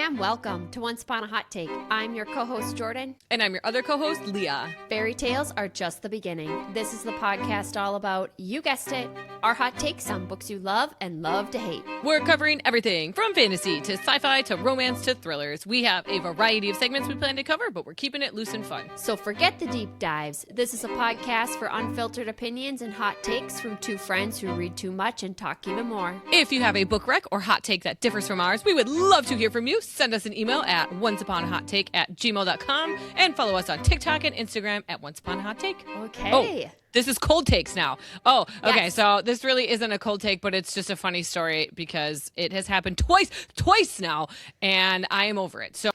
and welcome to Once Upon a Hot Take. I'm your co-host Jordan. And I'm your other co-host, Leah. Fairy tales are just the beginning. This is the podcast all about, you guessed it, our hot takes on books you love and love to hate. We're covering everything from fantasy to sci-fi to romance to thrillers. We have a variety of segments we plan to cover, but we're keeping it loose and fun. So forget the deep dives. This is a podcast for unfiltered opinions and hot takes from two friends who read too much and talk even more. If you have a book rec or hot take that differs from ours, we would love to hear from you. Send us an email at onceuponahot.take@gmail.com and follow us on TikTok and Instagram at onceuponahot.take. Okay. Oh, this is cold takes now. Oh, okay. Yes. So this really isn't a cold take, but it's just a funny story because it has happened twice now, and I am over it. So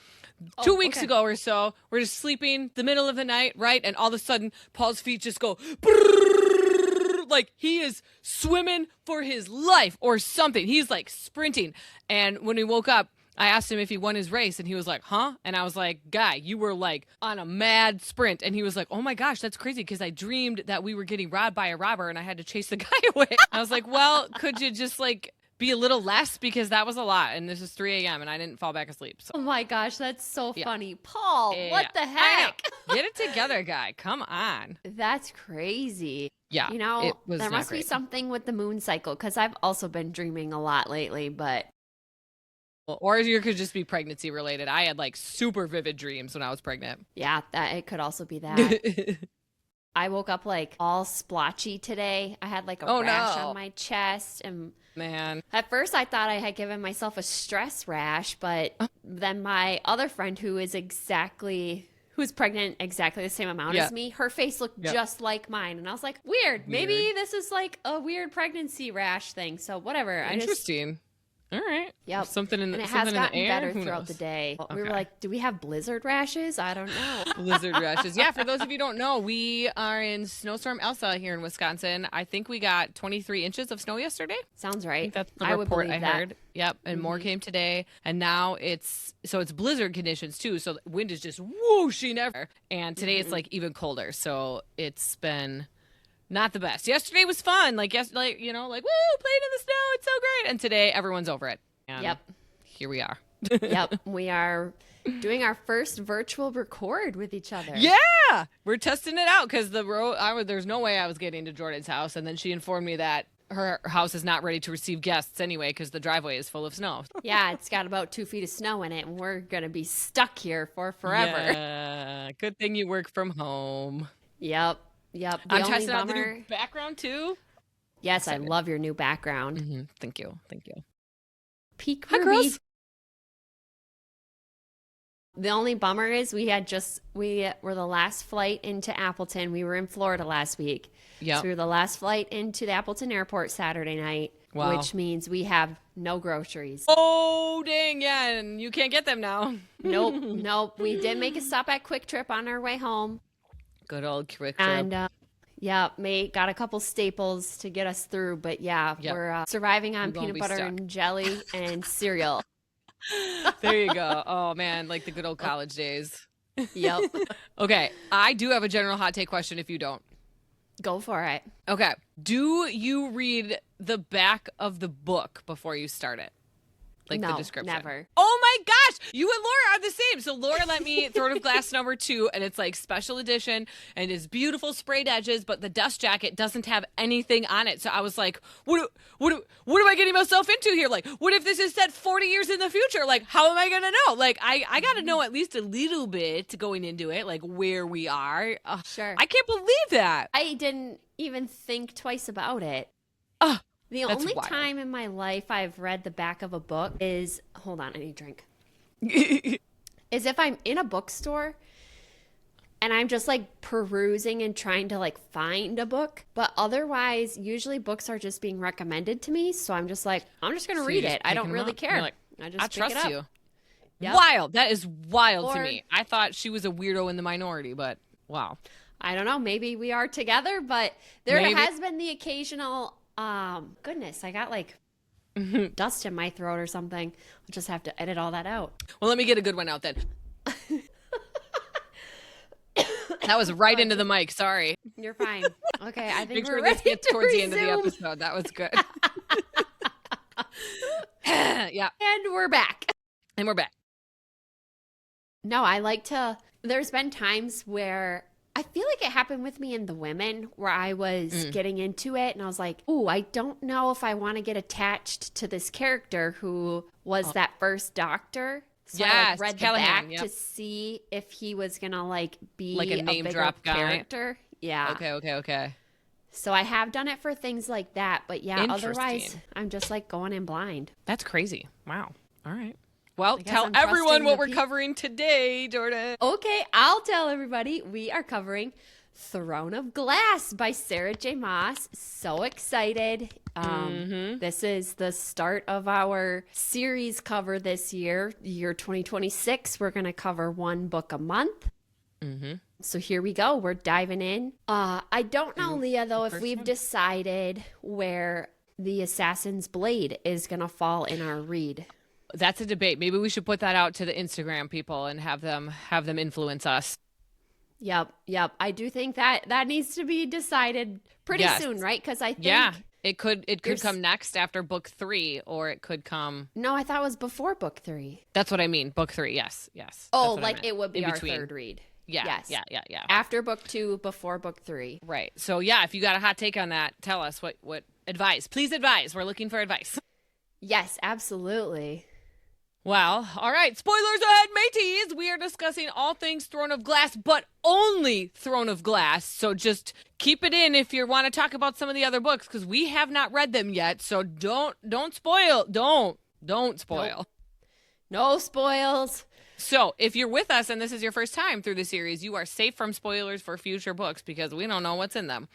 2 weeks ago or so, we're just sleeping the middle of the night, right? And all of a sudden, Paul's feet just go brrrr, like he is swimming for his life or something. He's like sprinting. And when we woke up, I asked him if he won his race, and he was like, huh? And I was like, guy, you were like on a mad sprint. And he was like, oh my gosh, that's crazy, because I dreamed that we were getting robbed by a robber and I had to chase the guy away. I was like, well, could you just like be a little less, because that was a lot, and this is 3 a.m. and I didn't fall back asleep. So. Oh my gosh, that's so funny. Paul, what the heck? Get it together, guy. Come on. That's crazy. Yeah, you know, there must be great. something with the moon cycle, because I've also been dreaming a lot lately, but... Or you could just be pregnancy related. I had like super vivid dreams when I was pregnant. Yeah, it could also be that. I woke up like all splotchy today. I had like a rash on my chest, and man, at first I thought I had given myself a stress rash, but then my other friend who's pregnant exactly the same amount as me, her face looked just like mine, and I was like, weird. Maybe this is like a weird pregnancy rash thing. So whatever. Interesting. All right. Yep. Something in the, and it something has gotten in the air. better Who throughout knows? the day. Okay. We were like, do we have blizzard rashes? I don't know. Blizzard rashes. Yeah, for those of you who don't know, we are in snowstorm Elsa here in Wisconsin. I think we got 23 inches of snow yesterday. Sounds right. I think that's the I report would I believe heard. that. Yep, and more came today. And now it's blizzard conditions too. So the wind is just whooshing everywhere. And today it's like even colder. So it's been not the best. Yesterday was fun. Like woo, playing in the snow. It's so great. And today everyone's over it. And here we are. Yep. We are doing our first virtual record with each other. Yeah. We're testing it out because there's no way I was getting to Jordan's house. And then she informed me that her house is not ready to receive guests anyway because the driveway is full of snow. Yeah, it's got about 2 feet of snow in it, and we're going to be stuck here for forever. Yeah. Good thing you work from home. Yep. I'm testing out the new background too. Yes, I love your new background. Mm-hmm. Thank you. Peak Hi, Ruby. girls. The only bummer is we were the last flight into Appleton. We were in Florida last week. Yeah. So we were the last flight into the Appleton airport Saturday night, which means we have no groceries. Oh, dang. Yeah. And you can't get them now. Nope. We did make a stop at Quick Trip on our way home. Good old Quick Trip. And got a couple staples to get us through. But we're surviving on peanut butter and jelly and cereal. There you go. Oh, man. Like the good old college days. Yep. Okay. I do have a general hot take question if you don't. Go for it. Okay. Do you read the back of the book before you start it? Like the description? Never. Oh my gosh. You and Laura are the same. So Laura lent me Throne of Glass #2, and it's like special edition and it's beautiful sprayed edges, but the dust jacket doesn't have anything on it. So I was like, what am I getting myself into here? Like, what if this is set 40 years in the future? Like, how am I going to know? Like, I got to know at least a little bit going into it, like where we are. Sure. I can't believe that. I didn't even think twice about it. The only time in my life I've read the back of a book is, hold on, I need a drink, is if I'm in a bookstore and I'm just like perusing and trying to like find a book. But otherwise, usually books are just being recommended to me. So I'm just like, I'm just going to read it. I don't really care. Like, I just I pick trust it up. you. Yep. Wild. That is wild to me. I thought she was a weirdo in the minority, but wow. I don't know. Maybe we are together, but there has been the occasional... goodness, I got like dust in my throat or something. I'll just have to edit all that out. Well, let me get a good one out then. That was right into the mic. Sorry. You're fine. Okay, I think Make we're sure ready this gets to towards the end resume. of the episode. That was good. Yeah. And we're back. And we're back. No, I like to, there's been times where I feel like it happened with me in The Women where I was getting into it and I was like, ooh, I don't know if I want to get attached to this character who was that first doctor. So I read Callahan, the back to see if he was going to like be like a name drop character. Yeah. Okay. So I have done it for things like that. But yeah, otherwise I'm just like going in blind. That's crazy. Wow. All right. Well, tell everyone what we're covering today, Jordan. Okay, I'll tell everybody. We are covering Throne of Glass by Sarah J. Maas. So excited. This is the start of our series cover this year 2026. We're going to cover one book a month. So here we go. We're diving in. I don't know, Leah, though, if we've decided where the Assassin's Blade is going to fall in our read. That's a debate. Maybe we should put that out to the Instagram people and have them influence us. Yep. I do think that needs to be decided pretty soon, right? Because I think it could come next after book 3, or it could come. No, I thought it was before book 3. That's what I mean. Book 3, yes. Oh, like it would be our third read. Yeah. Yes. Yeah. After book 2, before book 3. Right. So yeah, if you got a hot take on that, tell us what advice. Please advise. We're looking for advice. Yes, absolutely. Well, all right. Spoilers ahead, mateys. We are discussing all things Throne of Glass, but only Throne of Glass. So just keep it in if you want to talk about some of the other books, because we have not read them yet. So don't spoil. Don't spoil. Nope. No spoils. So if you're with us and this is your first time through the series, you are safe from spoilers for future books because we don't know what's in them.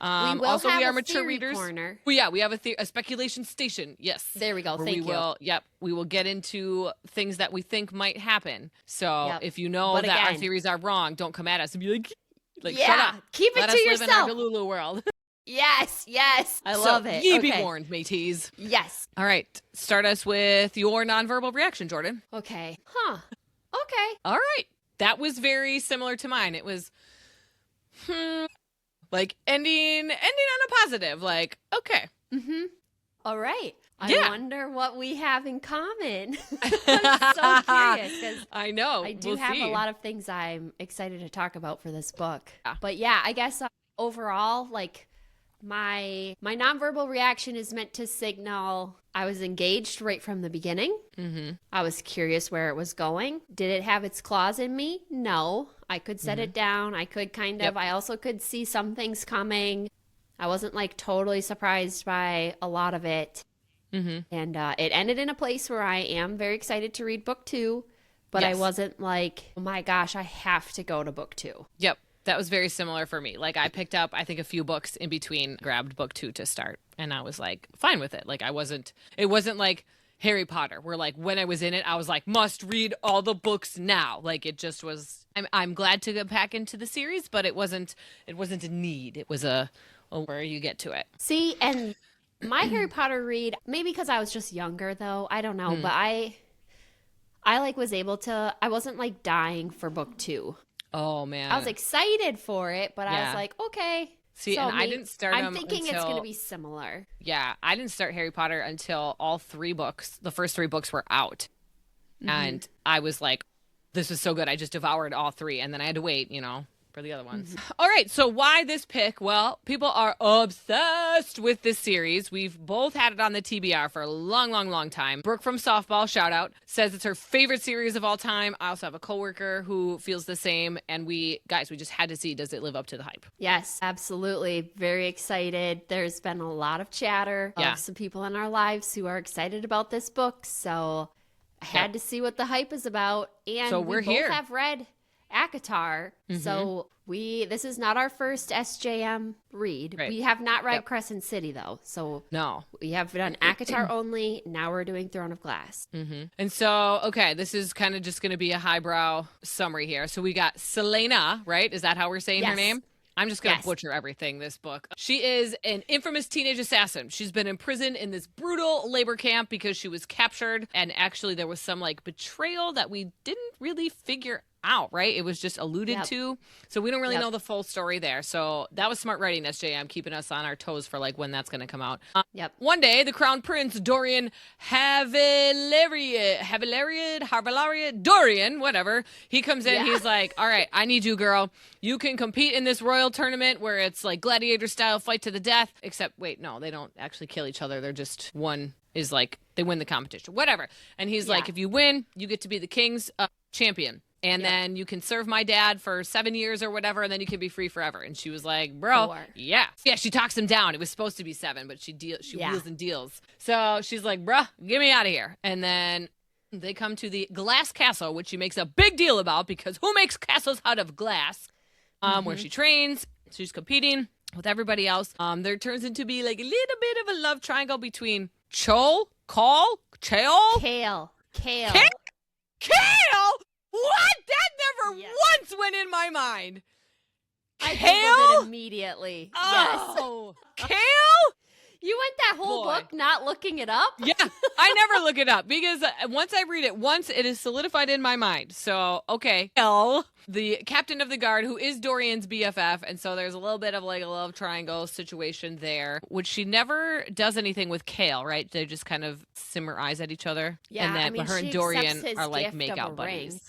We are mature readers. Corner. Well, we have a speculation station. Yes. There we go. Thank you. We will get into things that we think might happen. So if you know that our theories are wrong, don't come at us and be like shut up. Keep it Let to us yourself. live in our Delulu world. Yes. I love it. Ye be warned, mateys. Yes. All right. Start us with your nonverbal reaction, Jordan. Okay. Okay. All right. That was very similar to mine. It was, like ending on a positive. Like, okay. All right. I wonder what we have in common. I'm so curious because I know. I do have a lot of things I'm excited to talk about for this book. But yeah, I guess overall, like my nonverbal reaction is meant to signal I was engaged right from the beginning. I was curious where it was going. Did it have its claws in me? No. I could set it down. I could I also could see some things coming. I wasn't like totally surprised by a lot of it. And it ended in a place where I am very excited to read book 2, but I wasn't like, oh my gosh, I have to go to book 2. Yep. That was very similar for me. Like I picked up, I think, a few books in between, grabbed book 2 to start. And I was like, fine with it. Like it wasn't like Harry Potter where like when I was in it, I was like, must read all the books now. Like it just was, I'm glad to get back into the series, but it wasn't a need. It was where you get to it. See, and my Harry Potter read, maybe because I was just younger though, I don't know, but I like was able to, I wasn't like dying for book 2. Oh man. I was excited for it, but I was like, okay. See, and I didn't start I'm thinking it's going to be similar. Yeah, I didn't start Harry Potter until all 3 books, the first 3 books were out. And I was like, this is so good. I just devoured all 3 and then I had to wait, for the other ones. All right, so why this pick? Well, people are obsessed with this series. We've both had it on the TBR for a long time. Brooke from Softball, shout out, says it's her favorite series of all time. I also have a coworker who feels the same, and we just had to see, does it live up to the hype? Yes, absolutely. Very excited. There's been a lot of chatter of some people in our lives who are excited about this book, so I had to see what the hype is about. And so we're here. Both have read ACOTAR, so this is not our first SJM read. Right. We have not read Crescent City though, so no, we have done ACOTAR only. Now we're doing Throne of Glass. And so, okay, this is kind of just going to be a highbrow summary here. So we got Selena, right? Is that how we're saying her name? I'm just going to butcher everything, this book. She is an infamous teenage assassin. She's been imprisoned in this brutal labor camp because she was captured. And actually there was some like betrayal that we didn't really figure out, right? It was just alluded to. So we don't really know the full story there. So that was smart writing, SJM, keeping us on our toes for like when that's going to come out. One day, the Crown Prince, Dorian Havillariad, Dorian, whatever, he comes in, he's like, all right, I need you, girl. You can compete in this royal tournament where it's like gladiator style, fight to the death. Except, wait, no, they don't actually kill each other. They're just one is like, they win the competition, whatever. And he's like, if you win, you get to be the king's champion. And then you can serve my dad for 7 years or whatever, and then you can be free forever. And she was like, bro, yeah, she talks him down. It was supposed to be 7, but she wheels and deals. So she's like, bruh, get me out of here. And then they come to the glass castle, which she makes a big deal about because who makes castles out of glass? Where she trains, she's competing with everybody else. There turns into be like a little bit of a love triangle between Kale? What? That never once went in my mind. I googled it immediately. Oh, yes. Kale? You went that whole book not looking it up? Yeah, I never look it up because once I read it once, it is solidified in my mind. So, okay. Kale, the captain of the guard, who is Dorian's BFF, and so there's a little bit of like a love triangle situation there, which she never does anything with Kale, right? They just kind of simmer eyes at each other. Yeah, and then but her and Dorian are like make-out buddies. Ring.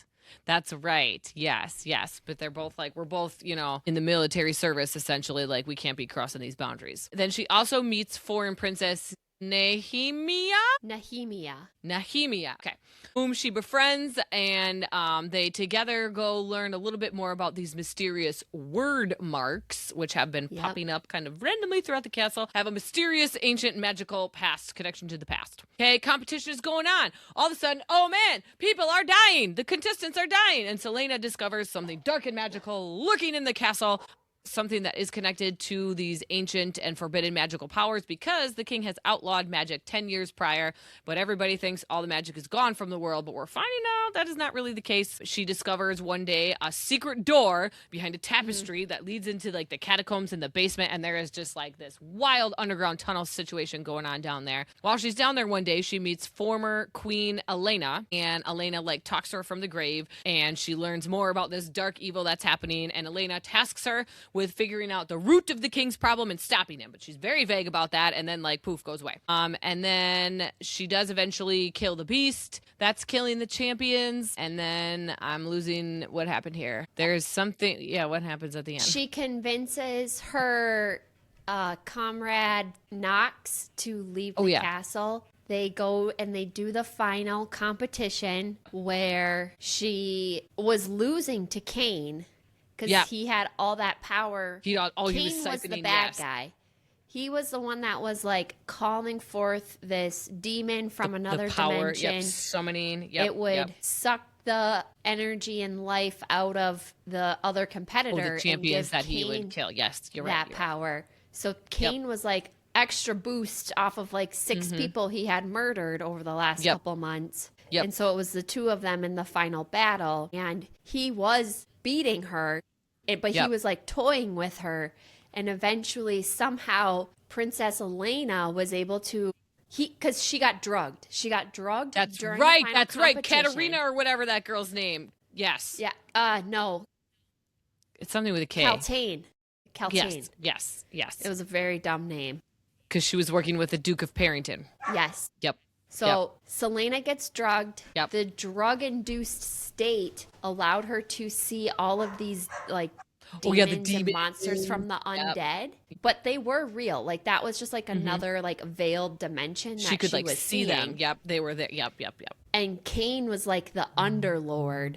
That's right. Yes. But they're both like, we're both, in the military service, essentially, like we can't be crossing these boundaries. Then she also meets foreign princess Nehemia. Okay. Whom she befriends, and they together go learn a little bit more about these mysterious word marks, which have been popping up kind of randomly throughout the castle, have a mysterious, ancient, magical past connection to the past. Okay, competition is going on. All of a sudden, oh man, people are dying. The contestants are dying. And Selena discovers something dark and magical lurking in the castle. Something that is connected to these ancient and forbidden magical powers because the king has outlawed magic 10 years prior, but everybody thinks all the magic is gone from the world, but we're finding out that is not really the case. She discovers one day a secret door behind a tapestry that leads into like the catacombs in the basement, and there is just like this wild underground tunnel situation going on down there. While she's down there one day, she meets former Queen Elena, and Elena like talks to her from the grave, and she learns more about this dark evil that's happening, and Elena tasks her with figuring out the root of the king's problem and stopping him. But she's very vague about that, and then, like, poof, goes away. And then she does eventually kill the beast. That's killing the champions. And then I'm losing what happened here. There's something, what happens at the end? She convinces her comrade Knox to leave the castle. They go and they do the final competition where she was losing to Cain. Because he had all that power. Cain was the bad guy. He was the one that was like calling forth this demon from another power, dimension. Summoning. It would suck the energy and life out of the other competitor. The champions that Cain he would kill. Yes, you're right. That power. So Cain was like extra boost off of like 6 people he had murdered over the last couple months. And so it was the 2 of them in the final battle. And he was beating her, but he was like toying with her, and eventually somehow Princess Elena was able to because she got drugged. That's during right. the final That's right. competition. Katerina or whatever that girl's name. Yes. Yeah. No. It's something with a K. Kaltain. Yes. It was a very dumb name. Because she was working with the Duke of Parrington. Yes. Yep. So Selena gets drugged. Yep. The drug-induced state allowed her to see all of these like demons and monsters from the undead, but they were real. Like that was just like another like veiled dimension that she could like was see seeing. them. Yep, they were there. Yep. And Cain was like the underlord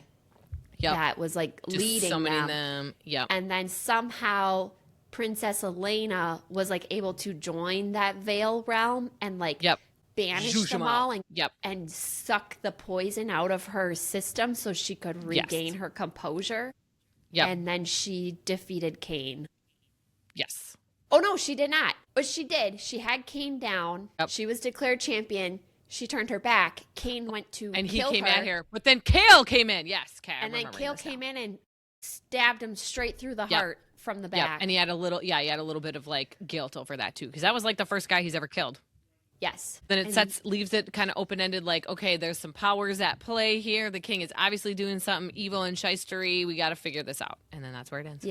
that was like just leading summoning them. Yep. And then somehow Princess Elena was like able to join that veil realm and like banish them all and suck the poison out of her system so she could regain her composure. And then she defeated Cain. Yes. Oh, no, she did not. But she did. She had Cain down. She was declared champion. She turned her back. Cain went to and kill he came her. at her. But then Kale came in. Yes, Kale. And then Kale came in and stabbed him straight through the heart from the back. And he had a little bit of like guilt over that too. Because that was like the first guy he's ever killed. Yes. Then it leaves it kind of open-ended, like, okay, there's some powers at play here. The king is obviously doing something evil and shystery. We got to figure this out. And then that's where it ends.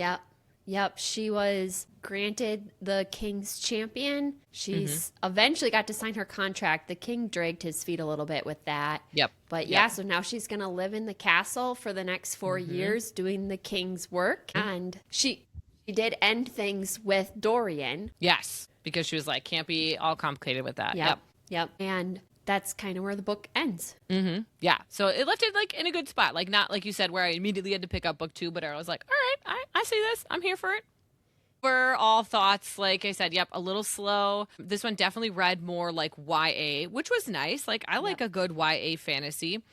Yep. She was granted the king's champion. She's eventually got to sign her contract. The king dragged his feet a little bit with that. Yep. But yeah, so now she's going to live in the castle for the next 4 years doing the king's work. And she did end things with Dorian. Yes. Because she was like, can't be all complicated with that. Yep. And that's kind of where the book ends. Yeah. So it left it like in a good spot. Like not like you said where I immediately had to pick up book 2, but I was like, all right, I see this. I'm here for it. For all thoughts, like I said, yep, a little slow. This one definitely read more like YA, which was nice. Like I like a good YA fantasy,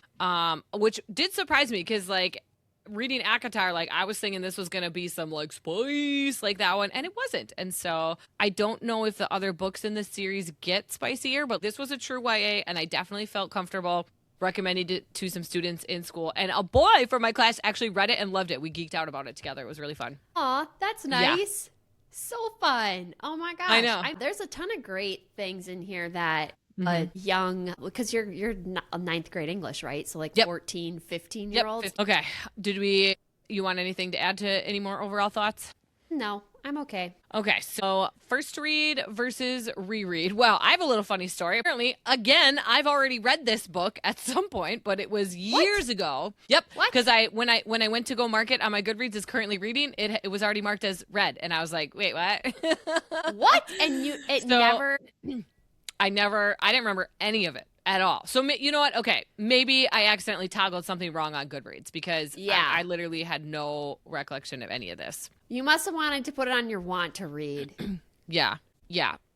which did surprise me because like reading ACOTAR, like I was thinking this was going to be some like spice like that one, and it wasn't. And so I don't know if the other books in this series get spicier, but this was a true YA and I definitely felt comfortable recommending it to some students in school. And a boy from my class actually read it and loved it. We geeked out about it together. It was really fun. Aw, that's nice. Yeah. So fun. Oh my gosh. I know. There's a ton of great things in here that young, because you're ninth grade English, right? So like 14, 15-year-olds. Okay. You want anything to add to any more overall thoughts? No, I'm okay. Okay, so first read versus reread. Well, I have a little funny story. Apparently, again, I've already read this book at some point, but it was years ago. Yep. Because when I went to go mark it on my Goodreads as currently reading, it was already marked as read, and I was like, wait, what? What? And never. I didn't remember any of it at all. So you know what? Okay, maybe I accidentally toggled something wrong on Goodreads because I literally had no recollection of any of this. You must have wanted to put it on your want to read. Yeah.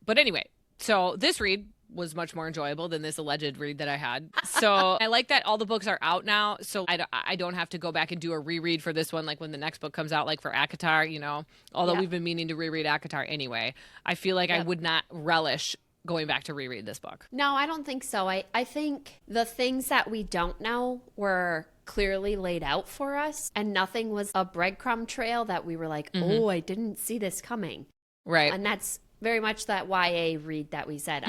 But anyway, so this read was much more enjoyable than this alleged read that I had. So I like that all the books are out now, so I don't have to go back and do a reread for this one, like when the next book comes out, like for ACOTAR, you know, although we've been meaning to reread ACOTAR anyway. I feel like I would not relish going back to reread this book. No, I don't think so. I think the things that we don't know were clearly laid out for us, and nothing was a breadcrumb trail that we were like, oh, I didn't see this coming. Right. And that's very much that YA read that we said.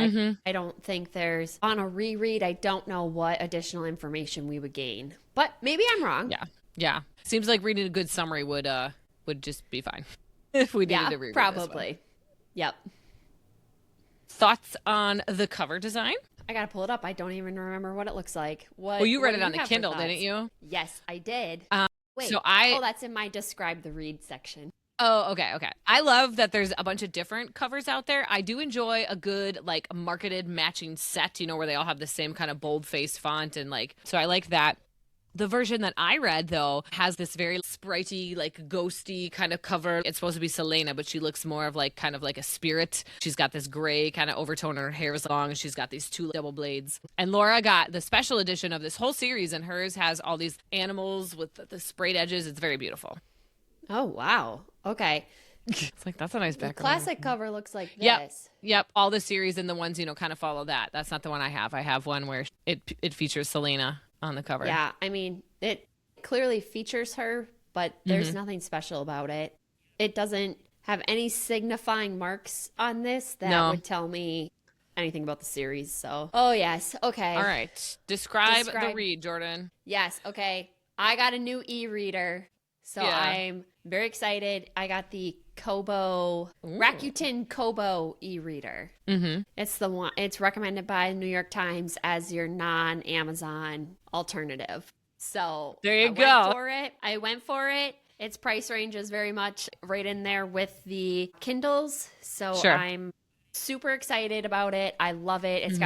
I don't think there's, on a reread, I don't know what additional information we would gain. But maybe I'm wrong. Yeah. Seems like reading a good summary would just be fine if we needed to reread probably. This one. Yep. Thoughts on the cover design? I gotta pull it up. I don't even remember what it looks like. Well, you read it on the Kindle, didn't you? Yes, I did. Wait. So that's in my describe the read section. Oh, okay. I love that there's a bunch of different covers out there. I do enjoy a good, like, marketed matching set, you know, where they all have the same kind of bold-faced font, and like, so I like that. The version that I read, though, has this very spritey, like ghosty kind of cover. It's supposed to be Selena, but she looks more of like kind of like a spirit. She's got this gray kind of overtone. Her hair is long. She's got these 2 double blades. And Laura got the special edition of this whole series, and hers has all these animals with the sprayed edges. It's very beautiful. Oh, wow. Okay. It's like, that's a nice background. The classic cover looks like this. Yep. All the series and the ones, you know, kind of follow that. That's not the one I have. I have one where it features Selena on the cover. Yeah, I mean, it clearly features her, but there's nothing special about it. It doesn't have any signifying marks on this that would tell me anything about the series. So, oh yes, okay. All right, describe the read, Jordan. Yes, okay. I got a new e-reader, so I'm very excited. I got the Rakuten Kobo e-reader. It's the one. It's recommended by the New York Times as your non-Amazon alternative. So there you go. I went for it. Its price range is very much right in there with the Kindles. So I'm super excited about it. I love it. It's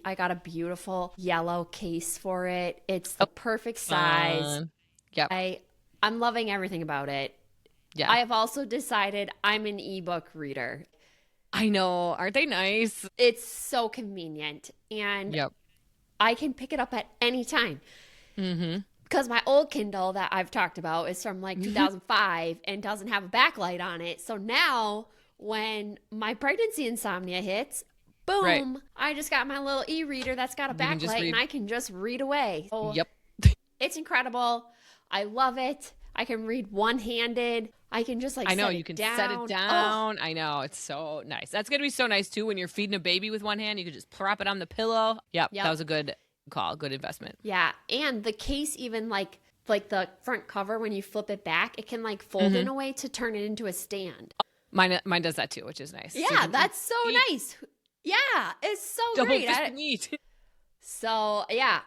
I got a beautiful yellow case for it. It's the perfect size. Yep. I'm loving everything about it. Yeah. I have also decided I'm an ebook reader. I know. Aren't they nice? It's so convenient. And I can pick it up at any time. Because my old Kindle that I've talked about is from like 2005 and doesn't have a backlight on it. So now when my pregnancy insomnia hits, boom, I just got my little e-reader that's got a backlight and I can just read away. So it's incredible. I love it. I can read one-handed. I can just like I know set you it can down. set it down. I know, it's so nice. That's gonna be so nice too when you're feeding a baby with one hand. You could just prop it on the pillow. Yep. That was a good call, good investment. Yeah, and the case even like the front cover, when you flip it back, it can like fold in a way to turn it into a stand. Mine does that too, which is nice. Yeah, that's so nice. Yeah, it's so great. Double neat. So yeah,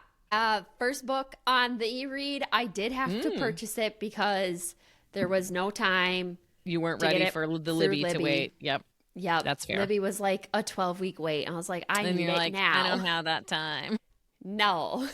first book on the e-read. I did have to purchase it because there was no time. You weren't ready for the Libby to wait. Yep. That's fair. Libby was like a 12-week wait. I was like, I need it now. I don't have that time. No.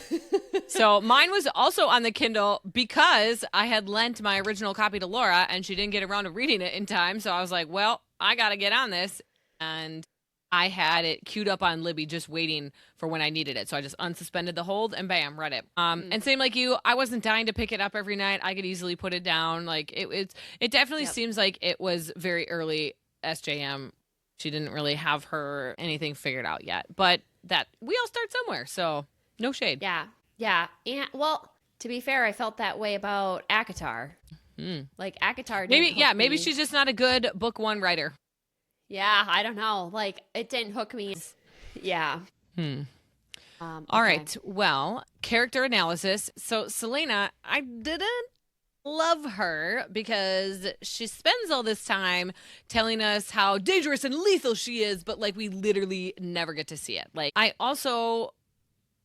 So mine was also on the Kindle because I had lent my original copy to Laura and she didn't get around to reading it in time. So I was like, well, I got to get on this. And I had it queued up on Libby just waiting for when I needed it. So I just unsuspended the hold and bam, read it. And same like you, I wasn't dying to pick it up every night. I could easily put it down. Like it definitely seems like it was very early SJM. She didn't really have her anything figured out yet. But that we all start somewhere. So no shade. Yeah. Yeah. And well, to be fair, I felt that way about ACOTAR. Like ACOTAR didn't hook maybe me. she's just not a good book one writer. Yeah, I don't know. Like it didn't hook me. Yeah. All right. Well, character analysis. So Selena, I didn't love her because she spends all this time telling us how dangerous and lethal she is, but like we literally never get to see it. Like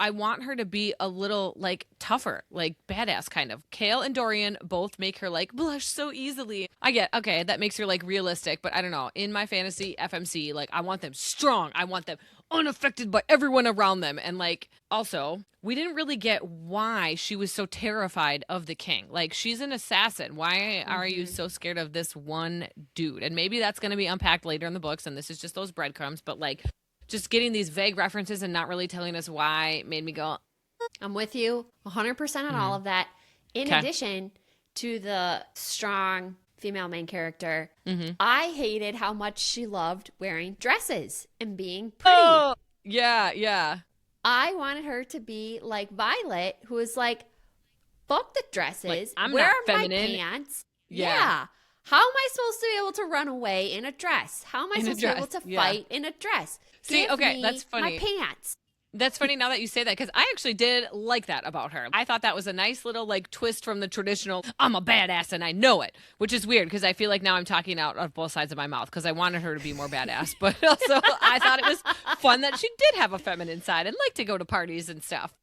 I want her to be a little like tougher, like badass kind of. Kale and Dorian both make her like blush so easily. I get, okay, that makes her like realistic, but I don't know. In my fantasy FMC, like I want them strong. I want them unaffected by everyone around them. And like also, we didn't really get why she was so terrified of the king. Like she's an assassin. Why are you so scared of this one dude? And maybe that's going to be unpacked later in the books and this is just those breadcrumbs, but like just getting these vague references and not really telling us why made me go, I'm with you 100% on all of that. In addition to the strong female main character, I hated how much she loved wearing dresses and being pretty. Oh, yeah. I wanted her to be like Violet, who is like, fuck the dresses. Like, I'm Where not are feminine. my pants? Yeah. How am I supposed to be able to run away in a dress? How am I supposed to be able to fight in a dress? See, Give okay, me that's funny. my pants. That's funny now that you say that because I actually did like that about her. I thought that was a nice little like twist from the traditional, I'm a badass and I know it, which is weird because I feel like now I'm talking out of both sides of my mouth because I wanted her to be more badass. But also I thought it was fun that she did have a feminine side and like to go to parties and stuff.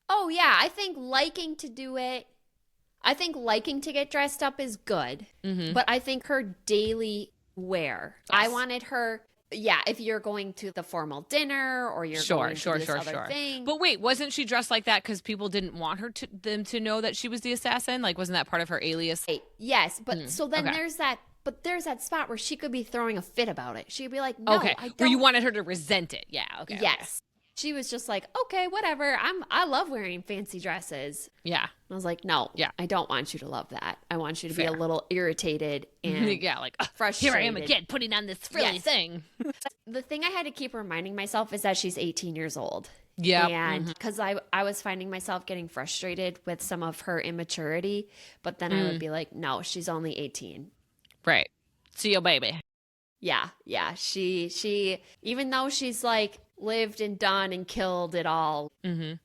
Oh, yeah. I think liking to do it. I think liking to get dressed up is good. But I think her daily wear. Yes. I wanted her. Yeah, if you're going to the formal dinner or you're going to this other thing. But wait, wasn't she dressed like that because people didn't want them to know that she was the assassin? Like, wasn't that part of her alias? Yes, but so then there's that spot where she could be throwing a fit about it. She could be like, no, I don't. Where you wanted her to resent it. Yeah, okay. Yes. Okay. She was just like, okay, whatever. I love wearing fancy dresses. Yeah. I was like, no, I don't want you to love that. I want you to be a little irritated and like frustrated. Here I am again, putting on this frilly thing. The thing I had to keep reminding myself is that she's 18 years old. Yeah. And because I was finding myself getting frustrated with some of her immaturity, but then I would be like, no, she's only 18. Right. See you, baby. Yeah. She even though she's like lived and done and killed it all,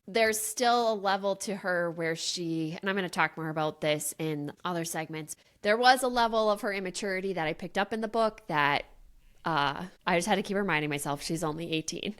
there's still a level to her where and I'm going to talk more about this in other segments. There was a level of her immaturity that I picked up in the book that I just had to keep reminding myself she's only 18.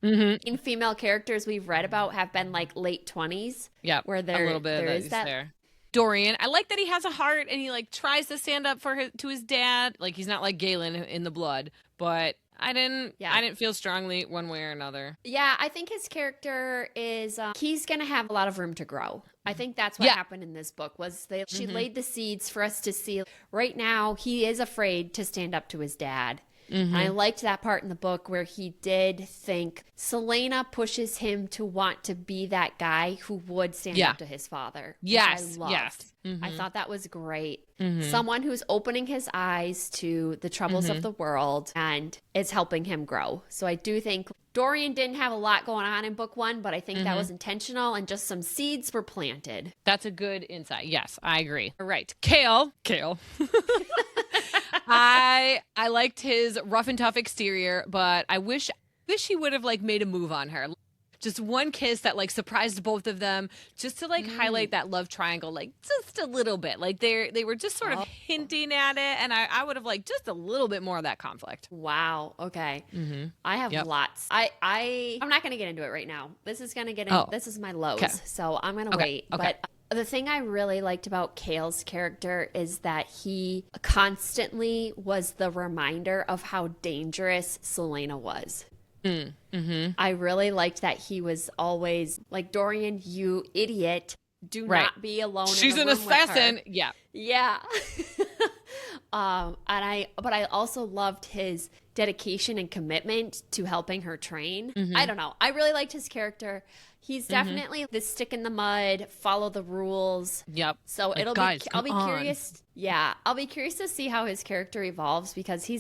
In female characters we've read about have been like late 20s. Yeah, where a little bit there is that there. Dorian, I like that he has a heart and he like tries to stand up to his dad. Like he's not like Galen in the blood, but I didn't feel strongly one way or another. Yeah, I think his character is he's going to have a lot of room to grow. I think that's what happened in this book was she laid the seeds for us to see. Right now, he is afraid to stand up to his dad. And I liked that part in the book where he did think Selena pushes him to want to be that guy who would stand up to his father. Yes, I loved. yes. I thought that was great. Someone who's opening his eyes to the troubles of the world and is helping him grow. So I do think Dorian didn't have a lot going on in book 1, but I think that was intentional and just some seeds were planted. That's a good insight. Yes, I agree. All right. Kale. I liked his rough and tough exterior, but I wish he would have like made a move on her. Just one kiss that like surprised both of them, just to like highlight that love triangle, like just a little bit. Like they were just sort of hinting at it, and I would have liked just a little bit more of that conflict. Wow. Okay. I have lots. I'm not going to get into it right now. This is going to get in. This is my lows, so I'm going to wait. Okay. But the thing I really liked about Kale's character is that he constantly was the reminder of how dangerous Selena was. I really liked that he was always like, Dorian, you idiot, do not be alone. She's in the an room assassin. With her. Yeah. But I also loved his dedication and commitment to helping her train. I don't know. I really liked his character. He's definitely the stick in the mud, follow the rules. Yep. So like, I'll be curious. Yeah, I'll be curious to see how his character evolves, because he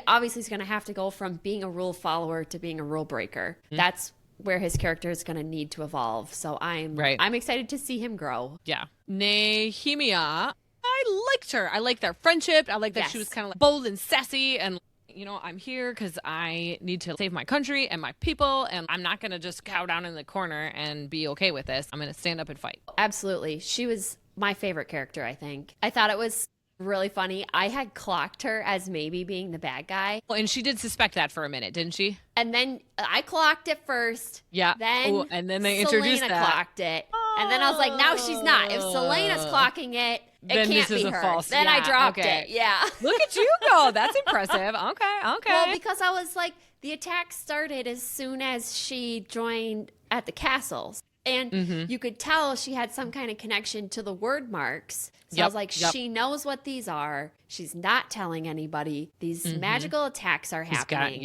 obviously is going to have to go from being a rule follower to being a rule breaker. That's where his character is going to need to evolve. So I'm excited to see him grow. Yeah. Nehemia, I liked her. I liked their friendship. I liked that she was kind of like bold and sassy and, I'm here because I need to save my country and my people, and I'm not going to just cow down in the corner and be okay with this. I'm going to stand up and fight. Absolutely. She was my favorite character, I think. I thought it was really funny. I had clocked her as maybe being the bad guy. Well, and she did suspect that for a minute, didn't she? And then I clocked it first. Yeah. Then and then they introduced Selena clocked it. And then I was like, now she's not. If Selena's clocking it, it can't be her. Then I dropped it. Yeah. Look at you go. That's impressive. Okay. Well, because I was like, the attack started as soon as she joined at the castles. And you could tell she had some kind of connection to the word marks. So I was like, she knows what these are. She's not telling anybody. These magical attacks are happening.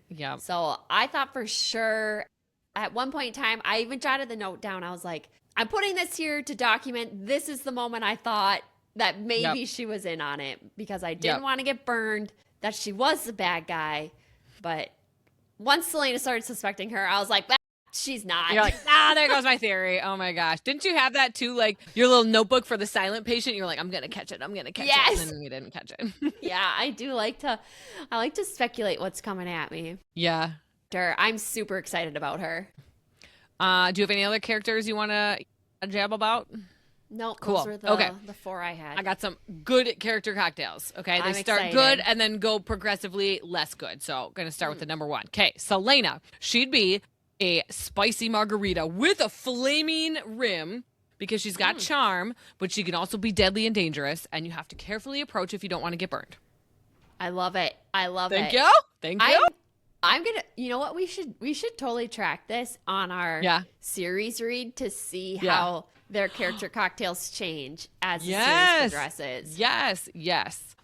Yep. So I thought for sure at one point in time, I even jotted the note down. I was like, I'm putting this here to document. This is the moment I thought that maybe she was in on it, because I didn't want to get burned that she was the bad guy. But once Selena started suspecting her, I was like, she's not. You're like, there goes my theory. Oh my gosh. Didn't you have that too? Like your little notebook for the silent patient? You're like, I'm going to catch it. I'm going to catch it. And then you didn't catch it. Yeah, I like to speculate what's coming at me. Yeah. I'm super excited about her. Do you have any other characters you want to jab about? No, cool. Those were the 4 I had. I got some good character cocktails. Okay, they start excited. Good and then go progressively less good. So, going to start with the number 1. Okay, Selena. She'd be a spicy margarita with a flaming rim, because she's got charm, but she can also be deadly and dangerous, and you have to carefully approach if you don't want to get burned. I love it. Thank you. I'm gonna. You know what? We should totally track this on our series read to see how their character cocktails change as the series progresses. Yes.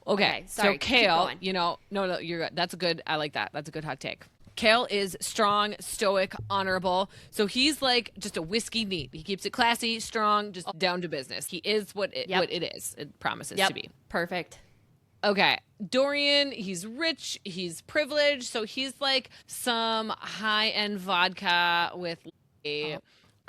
Okay. Sorry, so Kale, no, you're good. That's a good. I like that. That's a good hot take. Kale is strong, stoic, honorable. So he's like just a whiskey neat. He keeps it classy, strong, just down to business. He is what it is. It promises to be. Perfect. Okay. Dorian, he's rich, he's privileged, so he's like some high-end vodka with a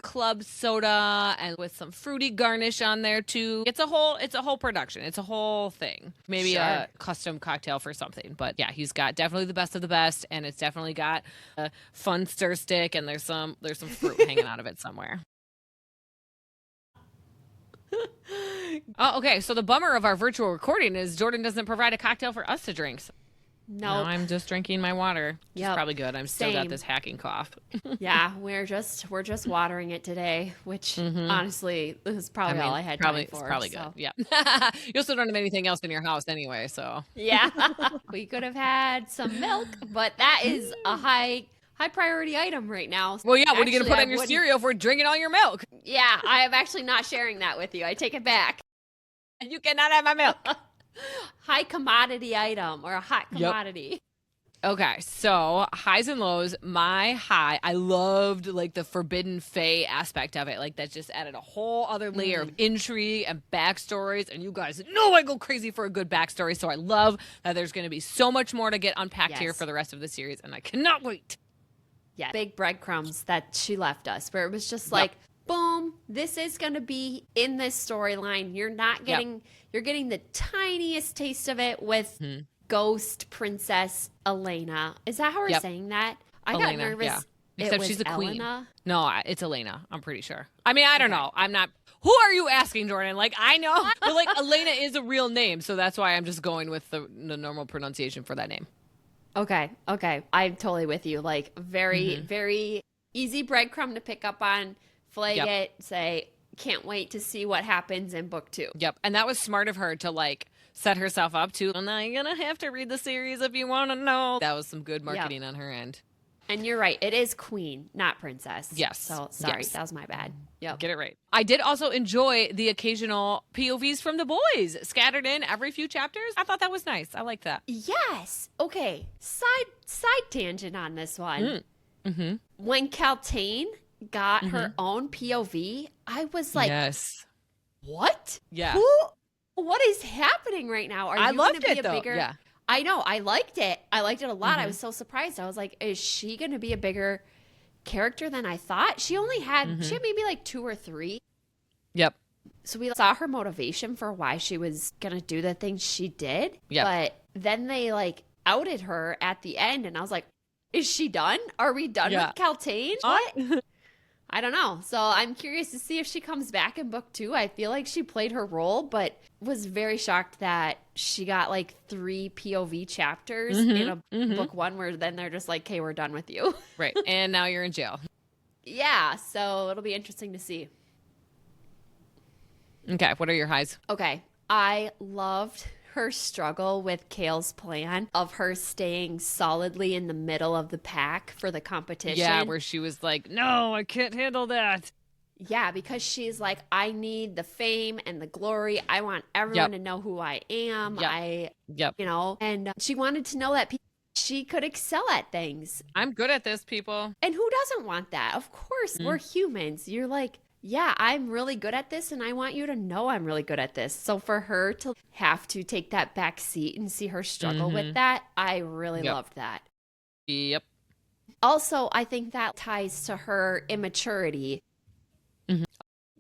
club soda and with some fruity garnish on there too. It's a whole production. It's a whole thing. Maybe a custom cocktail for something. But yeah, he's got definitely the best of the best, and it's definitely got a fun stir stick, and there's some fruit hanging out of it somewhere. Oh, okay. So the bummer of our virtual recording is Jordan doesn't provide a cocktail for us to drink. No, I'm just drinking my water. It's probably good. I'm still got this hacking cough. Yeah, we're just watering it today, which honestly, this is probably all I had time for. It's probably good. Yeah. You also don't have anything else in your house anyway, so. Yeah. We could have had some milk, but that is a high priority item right now. Well, yeah, what are you going to put on your cereal if we're drinking all your milk? Yeah, I am actually not sharing that with you. I take it back. You cannot have my milk. High commodity item, or a hot commodity. Yep. Okay, so highs and lows. My high, I loved like the forbidden fae aspect of it. Like that just added a whole other layer of intrigue and backstories. And you guys know I go crazy for a good backstory. So I love that there's going to be so much more to get unpacked here for the rest of the series. And I cannot wait. Yeah, big breadcrumbs that she left us, where it was just like, boom, this is going to be in this storyline. You're not getting, you're getting the tiniest taste of it with Ghost Princess Elena. Is that how we're saying that? I got nervous. Yeah. Except she's a queen. Elena. No, it's Elena. I'm pretty sure. I mean, I don't know. I'm not. Who are you asking, Jordan? Like, I know. But, like, Elena is a real name. So that's why I'm just going with the normal pronunciation for that name. Okay. I'm totally with you. Like, very, very easy breadcrumb to pick up on, flag it, say, can't wait to see what happens in book 2. Yep. And that was smart of her to, like, set herself up to, well, now you're going to have to read the series if you want to know. That was some good marketing on her end. And you're right. It is queen, not princess. Yes. So, sorry. That was my bad. Yep. Get it right. I did also enjoy the occasional POVs from the boys scattered in every few chapters. I thought that was nice. I like that. Yes. Okay. Side tangent on this one. When Kaltane got her own POV, I was like, yes. What? Yeah. What is happening right now? Are you going to be a bigger... Yeah. I know. I liked it. I liked it a lot. I was so surprised. I was like, is she going to be a bigger character than I thought? She only had, she had maybe like 2 or 3. Yep. So we saw her motivation for why she was going to do the things she did. Yep. But then they like outed her at the end. And I was like, is she done? Are we done with Kaltane? What? I don't know. So I'm curious to see if she comes back in book 2. I feel like she played her role, but was very shocked that she got like 3 POV chapters in a book 1 where then they're just like, okay, we're done with you. Right. And now you're in jail. Yeah. So it'll be interesting to see. Okay. What are your highs? Okay. I loved her struggle with Kale's plan of her staying solidly in the middle of the pack for the competition. Yeah, where she was like, no, I can't handle that. Yeah, because she's like, I need the fame and the glory. I want everyone to know who I am. You know, and she wanted to know that she could excel at things. I'm good at this, people. And who doesn't want that? Of course, we're humans. You're like, yeah, I'm really good at this, and I want you to know I'm really good at this. So for her to have to take that back seat and see her struggle with that, I really loved that. Yep. Also, I think that ties to her immaturity.